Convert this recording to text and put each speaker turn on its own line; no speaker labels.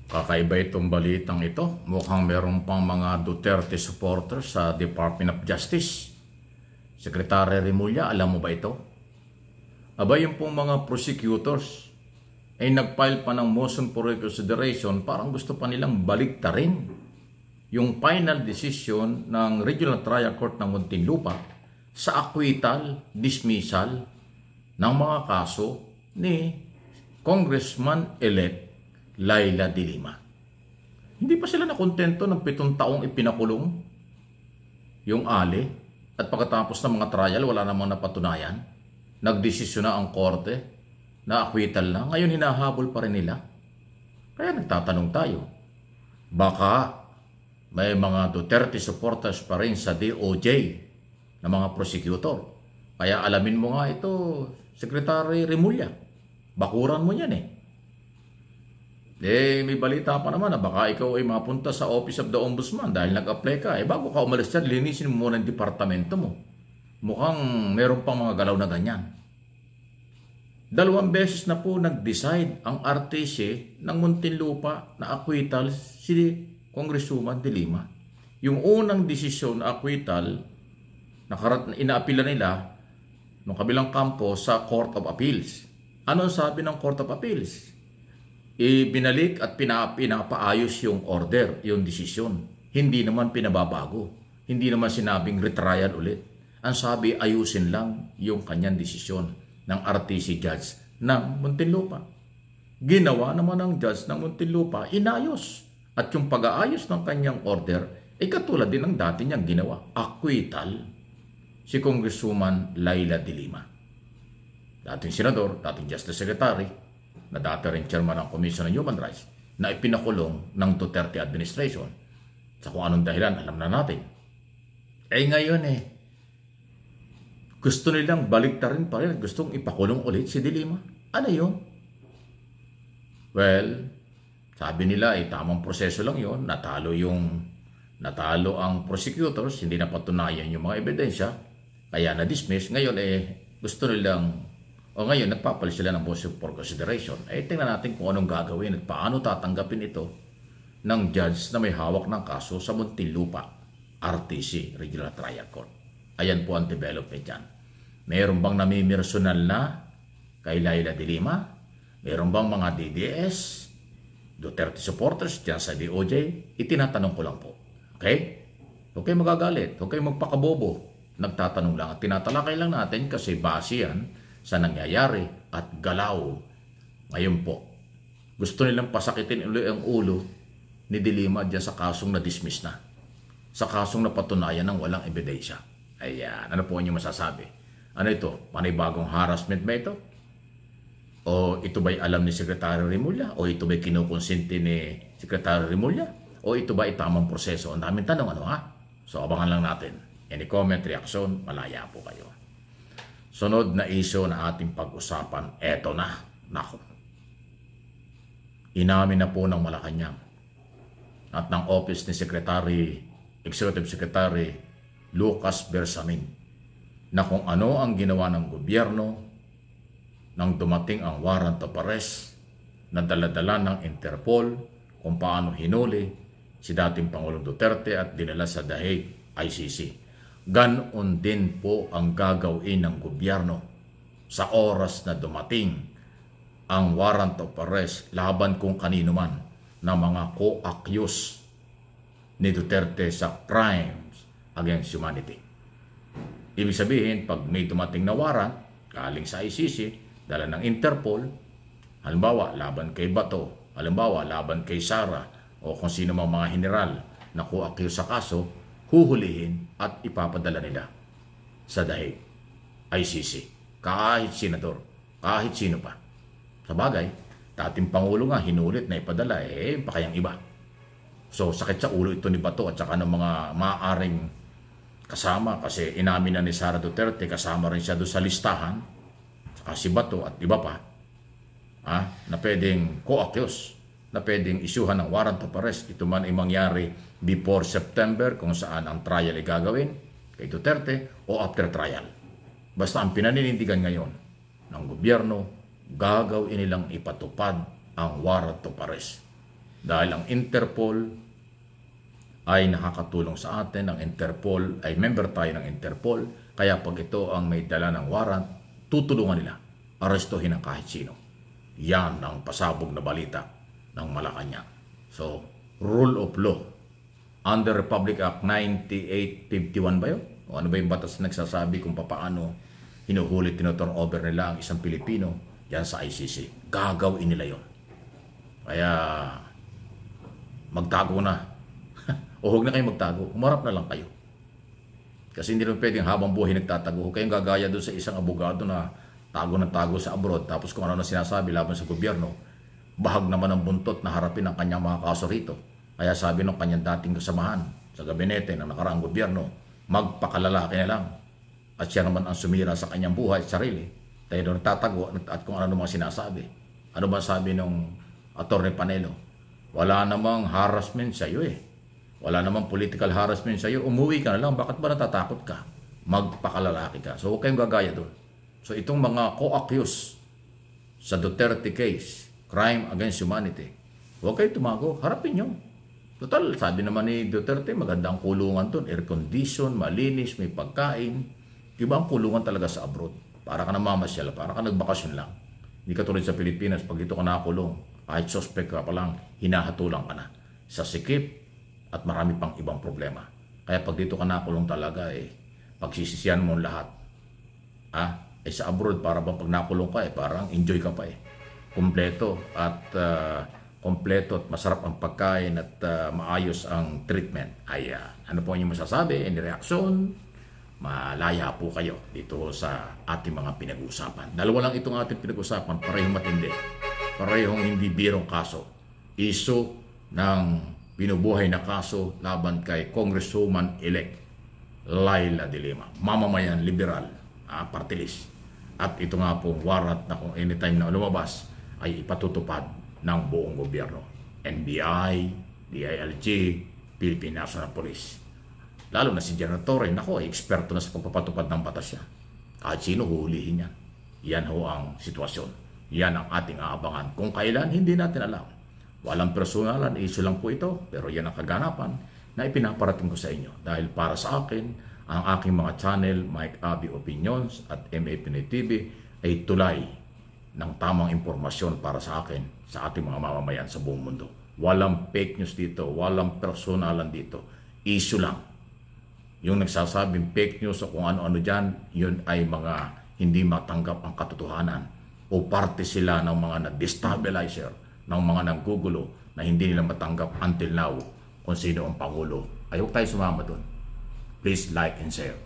Kakaiba itong balitang ito. Mukhang meron pang mga Duterte supporters sa Department of Justice. Secretary Remulla, alam mo ba ito? Aba, yung pong mga prosecutors ay nag-file pa ng motion for reconsideration, parang gusto pa nilang baliktarin yung final decision ng Regional Trial Court ng Muntinlupa sa acquittal, dismissal ng mga kaso ni Congressman-elect Laila de Lima. Hindi pa sila nakontento ng 7 taong ipinakulong yung Ali at pagkatapos ng mga trial wala namang napatunayan. Nagdesisyon na ang korte na acquittal na. Ngayon hinahabol pa rin nila. Kaya nagtatanong tayo, baka may mga Duterte supporters pa rin sa DOJ na mga prosecutor. Kaya alamin mo nga ito, Secretary Remulla. Bakuran mo yan may balita pa naman na baka ikaw ay mapunta sa Office of the Ombudsman dahil nag-apply ka. Bago ka umalis dyan, linisin mo muna ang departamento mo. Mukhang meron pang mga galaw na ganyan. 2 beses na po nag-decide ang RTC ng Muntinlupa na acquittal si Congresswoman de Lima. Yung unang desisyon na acquittal na inaapila nila ng kabilang kampo sa Court of Appeals. Ano ang sabi ng Court of Appeals? Ibinalik at pinapaayos yung order, yung desisyon. Hindi naman pinababago. Hindi naman sinabing retrial ulit. Ang sabi, ayusin lang yung kanyang desisyon ng RTC judge ng Muntinlupa. Ginawa naman ng judge ng Muntinlupa, inayos. At yung pag-aayos ng kanyang order ay katulad din ng dati niyang ginawa. Acquittal si Congresswoman Laila de Lima. Dating senador, dating Justice Secretary, na dati rin chairman ng Commission on Human Rights, na ipinakulong ng Duterte administration. Sa kung anong dahilan, alam na natin. Ngayon gusto nilang baliktarin pa rin, gustong ipakulong ulit si de Lima. Ano yun? Well, sabi nila tamang proseso lang yun. Natalo ang prosecutors, hindi napatunayan yung mga ebidensya, kaya na-dismiss. Ngayon gusto nilang ngayon, nagpapalit sila ng motion for consideration. Tingnan natin kung anong gagawin at paano tatanggapin ito ng judge na may hawak ng kaso sa Muntinlupa, RTC, Regional Trial Court. Ayan po ang development dyan. Mayroon bang namimersonal na kay Laila de Lima? Mayroon bang mga DDS, Duterte supporters dyan sa DOJ? Itinatanong ko lang po. Okay? Huwag kayo magagalit. Huwag kayo magpakabobo. Nagtatanong lang at tinatalakay lang natin kasi base yan sa nangyayari at galaw. Ngayon po, gusto nilang pasakitin ulit ang ulo ni de Lima dyan sa kasong na-dismiss na. Sa kasong napatunayan ng walang ebidensya. Ayan, ano po ang inyong masasabi? Ano ito? Panibagong harassment ba ito? O ito ba'y alam ni Secretary Remulla? O ito ba'y kinukonsinti ni Secretary Remulla? O ito ba'y tamang proseso? Ang daming tanong, ano ha? So abangan lang natin. Any comment, reaction, malaya po kayo. Sunod na issue na ating pag-usapan, eto na. Nako. Inamin na po ng Malacanang at ng Office ni Executive Secretary Lucas Bersamin na kung ano ang ginawa ng gobyerno nang dumating ang warrant of arrest na dala-dala ng Interpol, kung paano hinuli si dating Pangulong Duterte at dinala sa The Hague ICC. Ganon din po ang gagawin ng gobyerno sa oras na dumating ang warrant of arrest laban kung kanino man na mga co-accused ni Duterte sa crimes against humanity. Ibig sabihin, pag may dumating na warrant galing sa ICC, dala ng Interpol, halimbawa laban kay Bato, halimbawa laban kay Sara, o kung sino mang mga general na co-accused sa kaso, huhulihin at ipapadala nila sa The Hague ICC. Kahit senador, kahit sino pa. Sa bagay, dating Pangulo nga hinulit na ipadala, pakayang iba. So sakit sa ulo ito ni Bato at saka ng mga maaaring kasama kasi inamin na ni Sara Duterte, kasama rin siya doon sa listahan, saka si Bato at iba pa, na pwedeng co-accused, na pwedeng isyuhan ng warrant of arrest. Ito man ay mangyari before September kung saan ang trial ay gagawin kay Duterte o after trial. Basta ang pinaninindigan ngayon ng gobyerno, gagawin nilang ipatupad ang warrant of arrest. Dahil ang Interpol ay nakakatulong sa atin. Ang Interpol ay member tayo ng Interpol. Kaya pag ito ang may dala ng warrant, tutulungan nila. Arestuhin ang kahit sino. Yan ang pasabog na balita ng Malacanang. So, rule of law. Under Republic Act 9851 ba yun? O ano ba yung batas na nagsasabi kung paano hinuhuli, tinuturn over nila ang isang Pilipino yan sa ICC. Gagawin nila yon. Kaya magtago na. O huwag na kayo magtago. Umarap na lang kayo. Kasi hindi naman pwedeng habang buhay nagtatago. Huwag kayong gagaya doon sa isang abogado na tago ng tago sa abroad. Tapos kung ano na sinasabi laban sa gobyerno, bahag naman ang buntot na harapin ang kanyang mga kaso rito. Kaya sabi ng kanyang dating kasamahan sa gabinete ng nakaraang gobyerno, magpakalalaki na lang. At siya naman ang sumira sa kanyang buhay at sarili. Tayo doon nagtatago at kung ano mga sinasabi. Ano ba sabi ng Atty. Panelo? Wala namang harassment sa iyo eh. Wala namang political harassment sa iyo. Umuwi ka na lang. Bakit ba natatakot ka? Magpakalalaki ka. So huwag kayong gagaya doon. So itong mga co-accused sa Duterte case, crime against humanity, huwag kayo tumago. Harapin nyo. Total, sabi naman ni Duterte, magandang kulungan doon. Air condition, malinis, may pagkain. Iba ang kulungan talaga sa abroad. Para ka namamasyal, para ka nagbakasyon lang. Hindi ka tulad sa Pilipinas, pag dito ka nakulong, kahit suspect ka pa lang, hinahatulang ka na. Sa sikip at marami pang ibang problema. Kaya pag dito ka nakulong talaga, pagsisisiyan mo lahat. Sa abroad, para bang pag nakulong ka, parang enjoy ka pa Kompleto at masarap ang pagkain at maayos ang treatment. Ano po yung masasabi? Any reaction? Malaya po kayo dito sa ating mga pinag-uusapan. Dalawa lang itong ating pinag-uusapan, parehong matindi. Parehong hindi birong kaso. Iso ng binubuhay na kaso laban kay Congresswoman-elect Laila de Lima. Mamamayan, liberal, party list. At ito nga pong warrant na kung anytime na lumabas ay ipatutupad ng buong gobyerno. NBI, DILG, Philippine National Police. Lalo na si General Torre, eksperto na sa pagpapatupad ng batas niya. Kahit sino huhulihin niya. Yan ho ang sitwasyon. Yan ang ating aabangan. Kung kailan, hindi natin alam. Walang personalan, issue lang po ito. Pero yan ang kaganapan na ipinaparating ko sa inyo. Dahil para sa akin, ang aking mga channel, Mike Abby Opinions at MA Pinoy TV, ay tulay ng tamang impormasyon para sa akin, sa ating mga mamamayan sa buong mundo. Walang fake news dito, walang personalan dito. Issue lang. Yung nagsasabing fake news o kung ano-ano dyan, yun ay mga hindi matanggap ang katotohanan o parte sila ng mga na-destabilizer, ng mga nanggugulo na hindi nila matanggap until now kung sino ang Pangulo. Ayok tayo sumama doon. Please like and share.